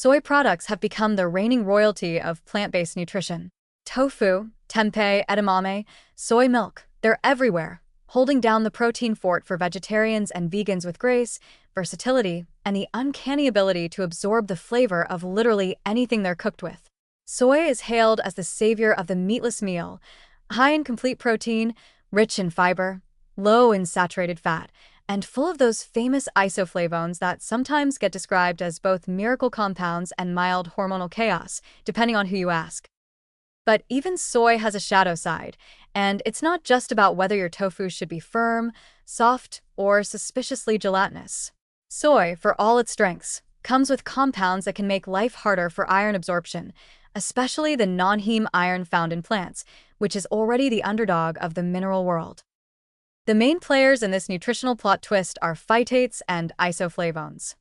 soy products have become the reigning royalty of plant-based nutrition. Tofu, tempeh, edamame, soy milk, they're everywhere, holding down the protein fort for vegetarians and vegans with grace, versatility, and the uncanny ability to absorb the flavor of literally anything they're cooked with. Soy is hailed as the savior of the meatless meal, high in complete protein, rich in fiber, low in saturated fat, and full of those famous isoflavones that sometimes get described as both miracle compounds and mild hormonal chaos, depending on who you ask. But even soy has a shadow side, and it's not just about whether your tofu should be firm, soft, or suspiciously gelatinous. Soy, for all its strengths, comes with compounds that can make life harder for iron absorption, especially the non-heme iron found in plants, which is already the underdog of the mineral world. The main players in this nutritional plot twist are phytates and isoflavones.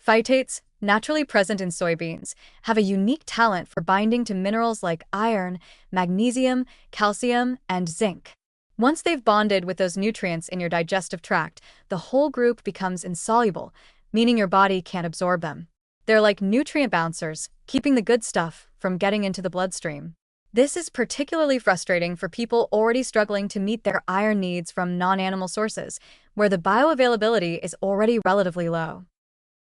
Phytates, naturally present in soybeans, have a unique talent for binding to minerals like iron, magnesium, calcium, and zinc. Once they've bonded with those nutrients in your digestive tract, the whole group becomes insoluble, meaning your body can't absorb them. They're like nutrient bouncers, keeping the good stuff from getting into the bloodstream. This is particularly frustrating for people already struggling to meet their iron needs from non-animal sources, where the bioavailability is already relatively low.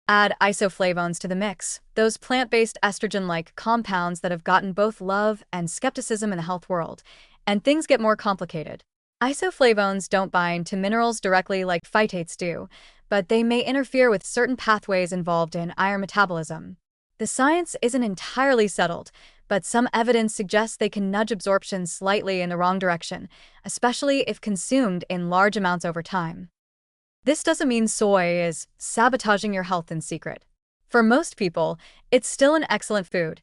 Add isoflavones to the mix, those plant-based estrogen-like compounds that have gotten both love and skepticism in the health world, and things get more complicated. Isoflavones don't bind to minerals directly like phytates do, but they may interfere with certain pathways involved in iron metabolism. The science isn't entirely settled, but some evidence suggests they can nudge absorption slightly in the wrong direction, especially if consumed in large amounts over time. This doesn't mean soy is sabotaging your health in secret. For most people, it's still an excellent food,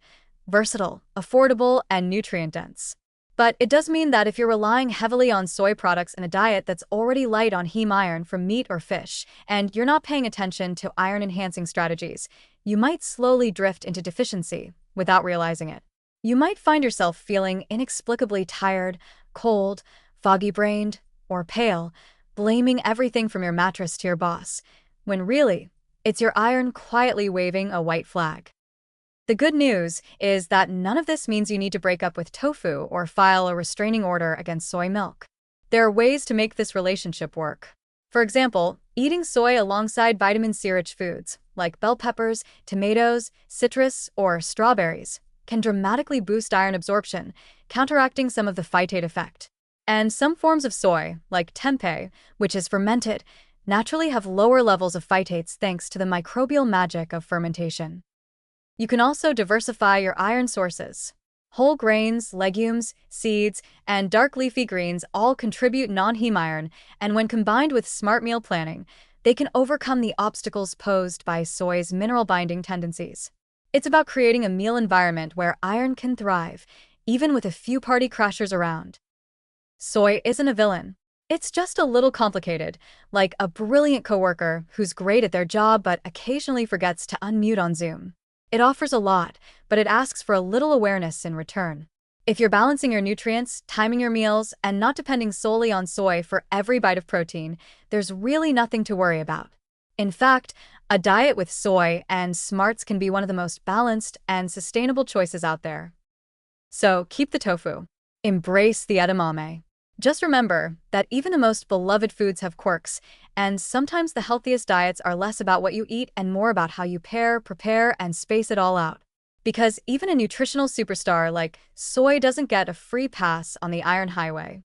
versatile, affordable, and nutrient-dense. But it does mean that if you're relying heavily on soy products in a diet that's already light on heme iron from meat or fish, and you're not paying attention to iron-enhancing strategies, you might slowly drift into deficiency without realizing it. You might find yourself feeling inexplicably tired, cold, foggy-brained, or pale, blaming everything from your mattress to your boss, when really, it's your iron quietly waving a white flag. The good news is that none of this means you need to break up with tofu or file a restraining order against soy milk. There are ways to make this relationship work. For example, eating soy alongside vitamin C-rich foods, like bell peppers, tomatoes, citrus, or strawberries, can dramatically boost iron absorption, counteracting some of the phytate effect. And some forms of soy, like tempeh, which is fermented, naturally have lower levels of phytates thanks to the microbial magic of fermentation. You can also diversify your iron sources. Whole grains, legumes, seeds, and dark leafy greens all contribute non-heme iron, and when combined with smart meal planning, they can overcome the obstacles posed by soy's mineral-binding tendencies. It's about creating a meal environment where iron can thrive, even with a few party crashers around. Soy isn't a villain. It's just a little complicated, like a brilliant coworker who's great at their job but occasionally forgets to unmute on Zoom. It offers a lot, but it asks for a little awareness in return. If you're balancing your nutrients, timing your meals, and not depending solely on soy for every bite of protein, there's really nothing to worry about. In fact, a diet with soy and smarts can be one of the most balanced and sustainable choices out there. So keep the tofu. Embrace the edamame. Just remember that even the most beloved foods have quirks, and sometimes the healthiest diets are less about what you eat and more about how you pair, prepare, and space it all out. Because even a nutritional superstar like soy doesn't get a free pass on the iron highway.